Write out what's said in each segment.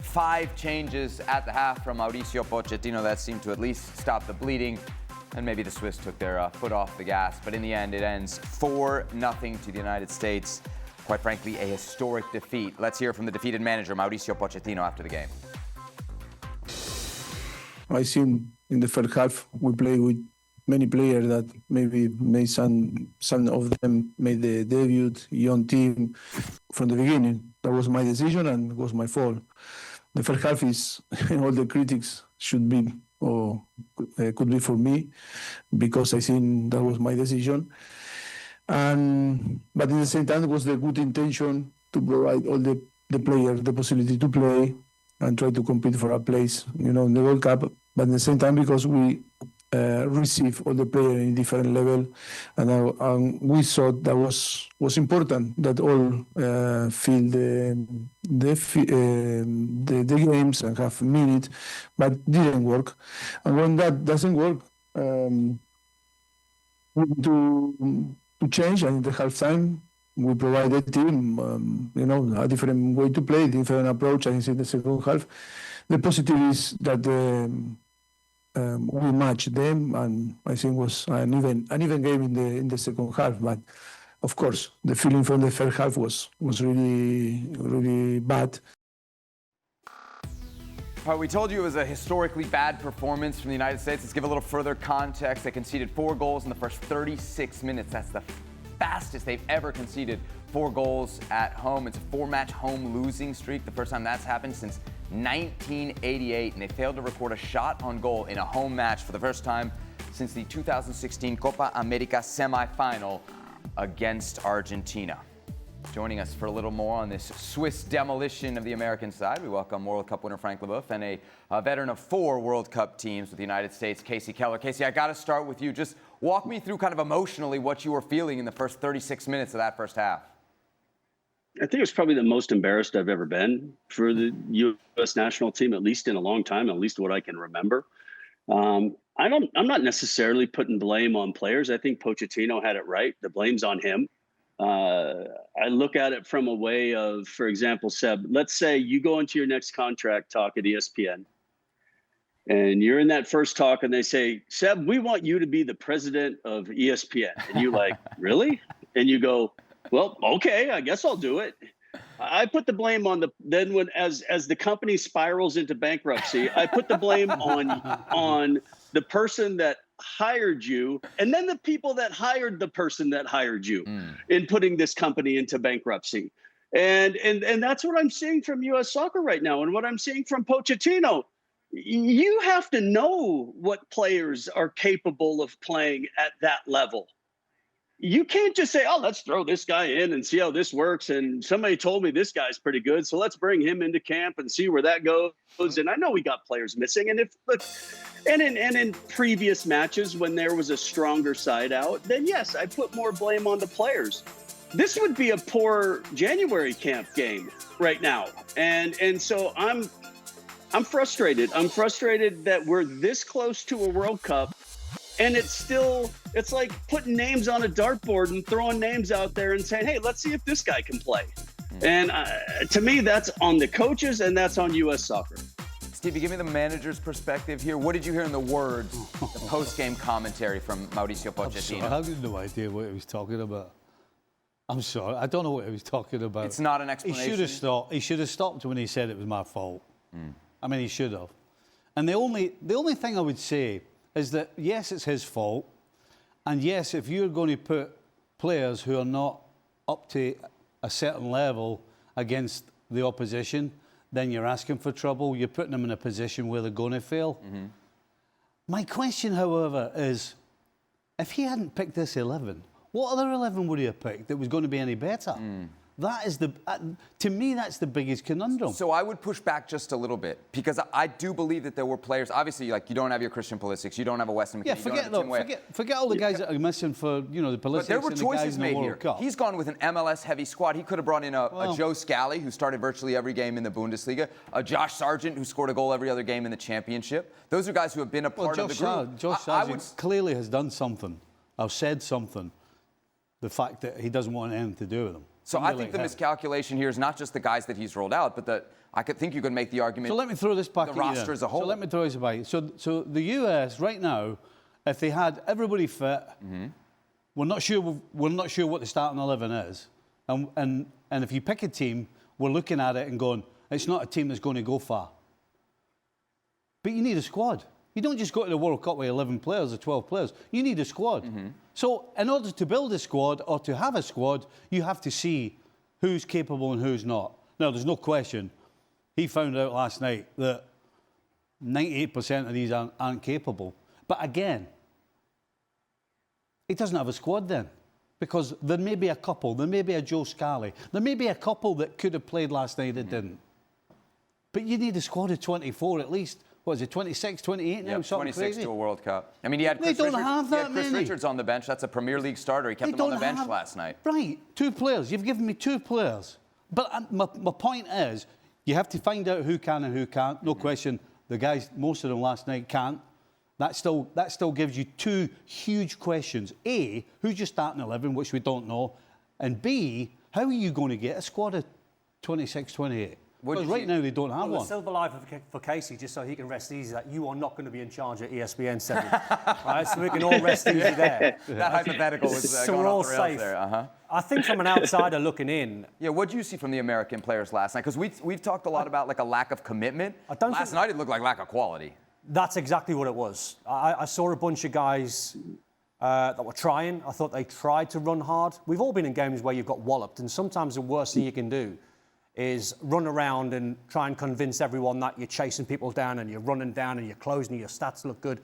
5 changes at the half from Mauricio Pochettino that seemed to at least stop the bleeding. And maybe the Swiss took their foot off the gas. But in the end, it ends 4-0 to the United States. Quite frankly, a historic defeat. Let's hear from the defeated manager, Mauricio Pochettino, after the game. I think in the first half, we played with many players that maybe made some of them made the debut, young team from the beginning. That was my decision and it was my fault. The first half is all the critics should be or could be for me because I think that was my decision. But at the same time, it was the good intention to provide all the players the possibility to play and try to compete for a place, in the World Cup. But at the same time, because we receive all the players in different level, and we thought that was important that all feel the games and have minutes, but didn't work. And when that doesn't work, we need to change. And in the halftime, we provide the team, a different way to play, different approach. And in the second half, the positive is that we matched them, and I think was an even game in the second half. But of course, the feeling from the first half was really, really bad. We told you it was a historically bad performance from the United States. Let's give a little further context. They conceded 4 goals in the first 36 minutes. That's the fastest they've ever conceded 4 goals at home. It's a 4-match home losing streak, the first time that's happened since 1988, and they failed to record a shot on goal in a home match for the first time since the 2016 Copa America semifinal against Argentina. Joining us for a little more on this Swiss demolition of the American side, we welcome World Cup winner Frank Leboeuf and a veteran of 4 World Cup teams with the United States, Kasey Keller. Kasey, I got to start with you. Just walk me through kind of emotionally what you were feeling in the first 36 minutes of that first half. I think it's probably the most embarrassed I've ever been for the U.S. national team, at least in a long time, at least what I can remember. I'm not necessarily putting blame on players. I think Pochettino had it right. The blame's on him. I look at it from a way of, for example, Seb, let's say you go into your next contract talk at ESPN, and you're in that first talk and they say, Seb, we want you to be the president of ESPN. And you're like, really? And you go, well, okay, I guess I'll do it. I put the blame on as the company spirals into bankruptcy, I put the blame on the person that hired you, and then the people that hired the person that hired you in putting this company into bankruptcy. And that's what I'm seeing from U.S. soccer right now, and what I'm seeing from Pochettino. You have to know what players are capable of playing at that level. You can't just say, oh, let's throw this guy in and see how this works. And somebody told me this guy's pretty good, so let's bring him into camp and see where that goes. And I know we got players missing. And in previous matches when there was a stronger side out, then yes, I put more blame on the players. This would be a poor January camp game right now. And so I'm frustrated. I'm frustrated that we're this close to a World Cup. And it's like putting names on a dartboard and throwing names out there and saying, hey, let's see if this guy can play. And to me, that's on the coaches and that's on U.S. soccer. Stevie, give me the manager's perspective here. What did you hear in the words, the post-game commentary from Mauricio Pochettino? I have no idea what he was talking about. I'm sorry. I don't know what he was talking about. It's not an explanation. He should have stopped when he said it was my fault. I mean, he should have. And the only thing I would say is that, yes, it's his fault. And yes, if you're going to put players who are not up to a certain level against the opposition, then you're asking for trouble. You're putting them in a position where they're going to fail. My question, however, is if he hadn't picked this 11, what other 11 would he have picked that was going to be any better? That is to me, that's the biggest conundrum. So I would push back just a little bit because I do believe that there were players. Obviously, like you don't have your Christian Pulisic, you don't have a Weston McKennie. Forget all the guys that are missing for the Pulisic. But there were choices made here. Cup. He's gone with an MLS heavy squad. He could have brought in a Joe Scally, who started virtually every game in the Bundesliga, a Josh Sargent, who scored a goal every other game in the Championship. Those are guys who have been a part of the group. Josh Sargent clearly has done something or said something. The fact that he doesn't want anything to do with them. So I think the miscalculation here is not just the guys that he's rolled out, but I could think you could make the argument. So let me throw this back the at you roster then. as a whole. So let me throw this back. So the US right now, if they had everybody fit, we're not sure what the starting 11 is, and if you pick a team, we're looking at it and going, it's not a team that's going to go far. But you need a squad. You don't just go to the World Cup with 11 players or 12 players. You need a squad. So in order to build a squad or to have a squad, you have to see who's capable and who's not. Now, there's no question. He found out last night that 98% of these aren't capable. But again, he doesn't have a squad then. Because there may be a couple, there may be a Joe Scally, there may be a couple that could have played last night that didn't. But you need a squad of 24 at least. What is it, 26, 28 now? Yep, 26 crazy. to a World Cup. I mean, he had Chris Richards on the bench. That's a Premier League starter. He kept him on the bench last night. Right, 2 players. You've given me 2 players. But my point is, you have to find out who can and who can't. No question, the guys, most of them last night can't. That still gives you 2 huge questions. A, who's your starting 11, which we don't know. And B, how are you going to get a squad of 26, 28? Because right now they don't have one. The silver lining for Kasey, just so he can rest easy, that you are not going to be in charge at ESPN 7. Right, so we can all rest easy there. That hypothetical was so going we're all off the rails safe. there. I think from an outsider looking in. Yeah, what did you see from the American players last night? Because we've talked a lot about like a lack of commitment. Last night it looked like lack of quality. That's exactly what it was. I saw a bunch of guys that were trying. I thought they tried to run hard. We've all been in games where you've got walloped, and sometimes the worst thing you can do is run around and try and convince everyone that you're chasing people down and you're running down and you're closing and your stats look good.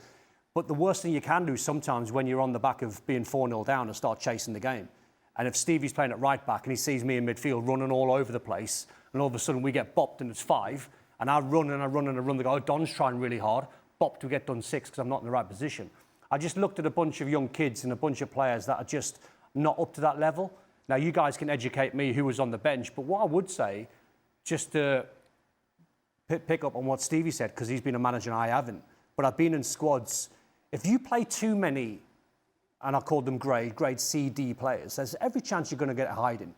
But the worst thing you can do sometimes when you're on the back of being 4-0 down and start chasing the game. And if Stevie's playing at right back and he sees me in midfield running all over the place, and all of a sudden we get bopped and it's 5, and I run and I run and I run, they go, oh, Don's trying really hard, bopped, we get done 6 because I'm not in the right position. I just looked at a bunch of young kids and a bunch of players that are just not up to that level. Now, you guys can educate me who was on the bench, but what I would say, just to pick up on what Stevie said, because he's been a manager and I haven't, but I've been in squads. If you play too many, and I called them grade C, D players, there's every chance you're going to get hiding.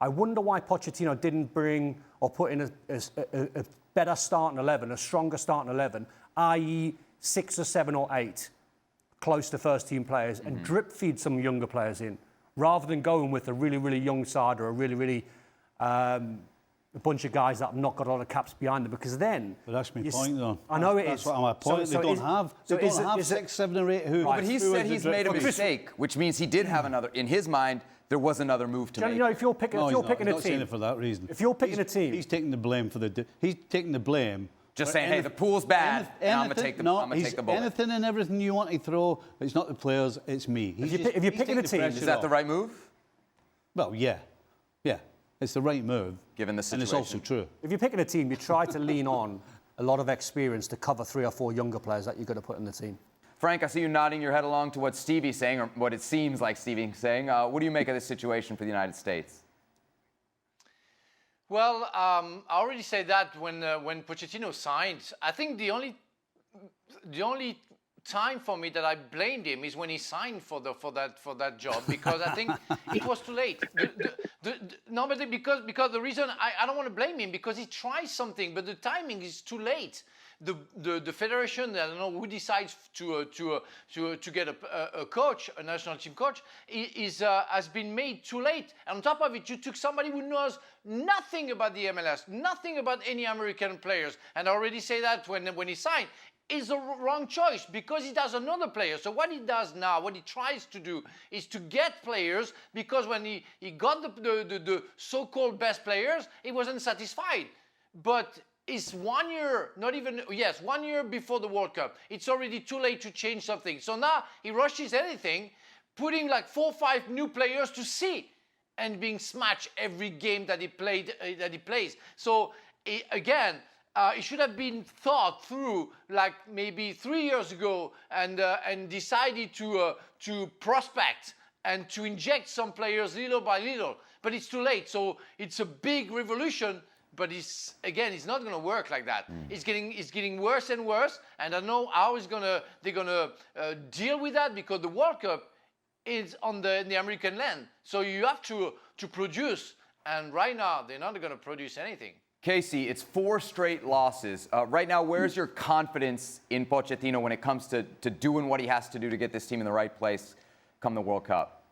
I wonder why Pochettino didn't bring or put in a better starting 11, a stronger starting 11, i.e. 6 or 7 or 8 close to first-team players, and drip feed some younger players in, rather than going with a really, really young side or a really, really a bunch of guys that have not got a lot of caps behind them, because then... But that's my point, though. I know it is. That's what my point. They don't have 6, 7 or 8 who... But he said he's made a mistake, which means he did have another... In his mind, there was another move to make. You know, if you're picking a team... He's not saying it for that reason. If you're picking a team... He's taking the blame for the... He's taking the blame... Just saying, hey, the pool's bad, and I'm going to take the bullet. Anything and everything you want to throw, it's not the players, it's me. If you're picking a team... Is that the right move? Well, yeah. Yeah. It's the right move. Given the situation. And it's also true. If you're picking a team, you try to lean on a lot of experience to cover 3 or 4 younger players that you're going to put in the team. Frank, I see you nodding your head along to what Stevie's saying, or what it seems like Stevie's saying. What do you make of this situation for the United States? Well, I already said that when Pochettino signed. I think the only time for me that I blamed him is when he signed for that job, because I think it was too late. Because the reason I don't want to blame him, because he tries something, but the timing is too late. The federation, I don't know who decides to get a coach, a national team coach, has been made too late. And on top of it, you took somebody who knows nothing about the MLS, nothing about any American players. And I already say that when he signed, is the wrong choice, because he does another player. So what he does now, what he tries to do, is to get players, because when he got the so-called best players, he wasn't satisfied. But it's 1 year, 1 year before the World Cup. It's already too late to change something. So now he rushes anything, putting like 4 or 5 new players to see, and being smashed every game that he plays. So again, it should have been thought through, like maybe 3 years ago, and decided to prospect and to inject some players little by little. But it's too late. So it's a big revolution. But it's not going to work like that. It's getting worse and worse. And I don't know how they're gonna deal with that, because the World Cup is on the American land. So you have to produce And right now, they're not going to produce anything. Kasey, it's 4 straight losses. Right now, where's your confidence in Pochettino when it comes to doing what he has to do to get this team in the right place come the World Cup?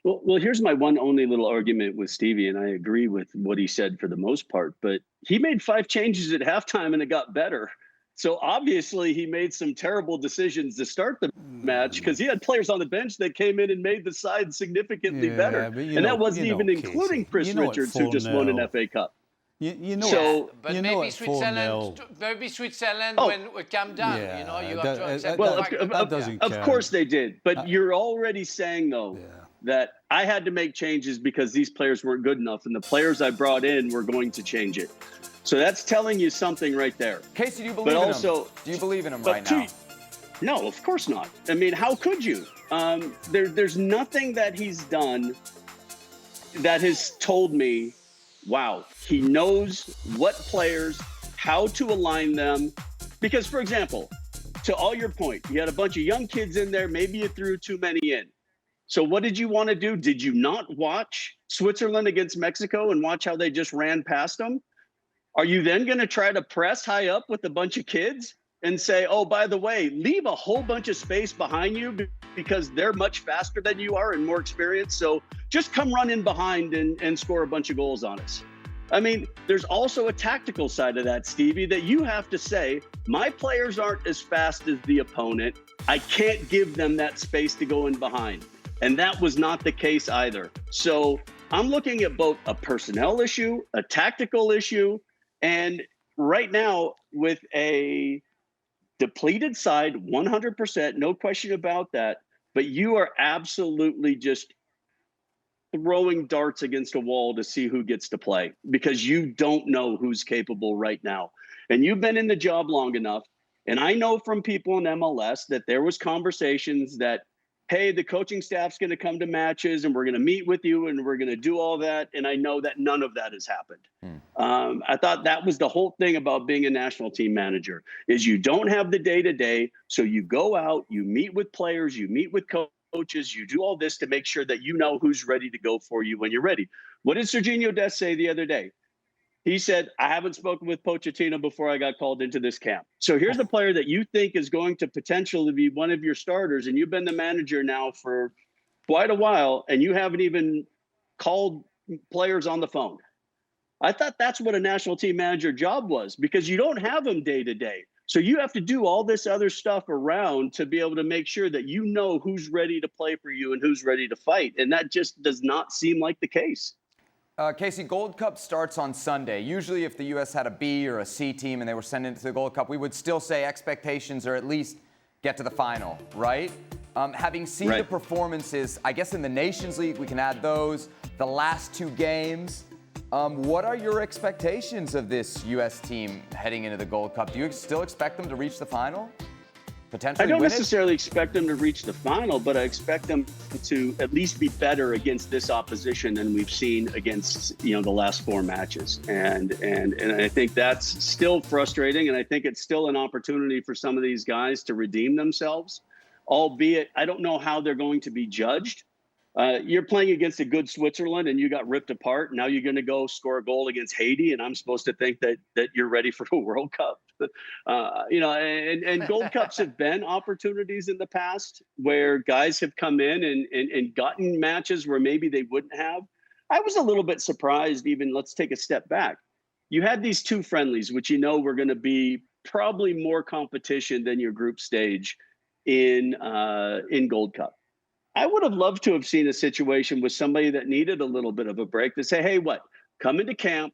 Well, here's my one only little argument with Stevie, and I agree with what he said for the most part, but he made 5 changes at halftime and it got better. So obviously he made some terrible decisions to start the match because he had players on the bench that came in and made the side significantly better. And that wasn't even including Chris Richards, who just won an FA Cup. You know, So, But you know maybe it's Switzerland, 4-0. when we calm down, Yeah, you know, you have to accept well, the fact that doesn't of count. course they did. But you're already saying, though, that I had to make changes because these players weren't good enough, and the players I brought in were going to change it. So that's telling you something right there. Kasey, do you believe in him? Do you believe in him right now? No, of course not. I mean, how could you? There's nothing that he's done that has told me, wow, he knows what players, how to align them. Because, for example, to all your point, you had a bunch of young kids in there. Maybe you threw too many in. So what did you want to do? Did you not watch Switzerland against Mexico and watch how they just ran past them? Are you then going to try to press high up with a bunch of kids and say, oh, by the way, leave a whole bunch of space behind you because they're much faster than you are and more experienced. So just come run in behind and score a bunch of goals on us. I mean, there's also a tactical side of that, Stevie, that you have to say, my players aren't as fast as the opponent. I can't give them that space to go in behind. And that was not the case either. So I'm looking at both a personnel issue, a tactical issue, and right now with a depleted side, 100%, no question about that. But you are absolutely just throwing darts against a wall to see who gets to play because you don't know who's capable right now. And you've been in the job long enough. And I know from people in MLS that there was conversations that, hey, the coaching staff's going to come to matches and we're going to meet with you and we're going to do all that. And I know that none of that has happened. I thought that was the whole thing about being a national team manager is you don't have the day-to-day. So you go out, you meet with players, you meet with coaches, you do all this to make sure that you know who's ready to go for you when you're ready. What did Sergiño Dest say the other day? He said, I haven't spoken with Pochettino before I got called into this camp. So here's a player that you think is going to potentially be one of your starters, and you've been the manager now for quite a while, and you haven't even called players on the phone. I thought that's what a national team manager job was because you don't have them day to day. So you have to do all this other stuff around to be able to make sure that you know who's ready to play for you and who's ready to fight. And that just does not seem like the case. Kasey, Gold Cup starts on Sunday. Usually if the U.S. had a B or a C team and they were sent into the Gold Cup, we would still say expectations are at least get to the final, right? Having seen the performances, I guess in the Nations League, we can add those, the last 2 games. What are your expectations of this U.S. team heading into the Gold Cup? Do you still expect them to reach the final? Potentially I don't win necessarily expect them to reach the final, but I expect them to at least be better against this opposition than we've seen against, the last 4 matches. And I think that's still frustrating. And I think it's still an opportunity for some of these guys to redeem themselves, albeit I don't know how they're going to be judged. You're playing against a good Switzerland and you got ripped apart. Now you're going to go score a goal against Haiti. And I'm supposed to think that you're ready for a World Cup. And Gold Cups have been opportunities in the past where guys have come in and gotten matches where maybe they wouldn't have. I was a little bit surprised, even let's take a step back. You had these 2 friendlies, which were going to be probably more competition than your group stage in Gold Cup. I would have loved to have seen a situation with somebody that needed a little bit of a break to say, hey, come into camp,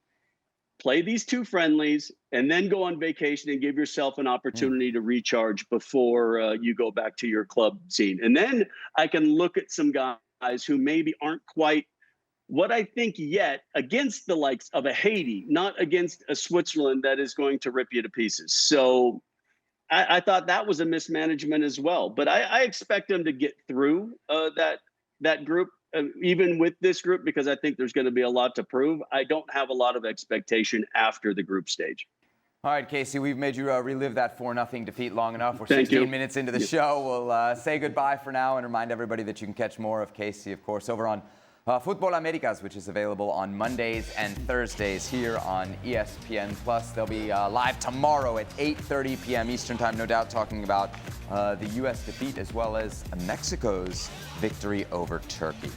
play these 2 friendlies, and then go on vacation and give yourself an opportunity to recharge before you go back to your club scene. And then I can look at some guys who maybe aren't quite what I think yet against the likes of a Haiti, not against a Switzerland that is going to rip you to pieces. So I thought that was a mismanagement as well. But I expect them to get through that group, even with this group, because I think there's going to be a lot to prove. I don't have a lot of expectation after the group stage. All right, Kasey, we've made you relive that 4-0 defeat long enough. We're 16 minutes into the show. We'll say goodbye for now and remind everybody that you can catch more of Kasey, of course, over on Fútbol Americas, which is available on Mondays and Thursdays here on ESPN+. They'll be live tomorrow at 8:30 p.m. Eastern Time, no doubt, talking about the U.S. defeat as well as Mexico's victory over Turkey.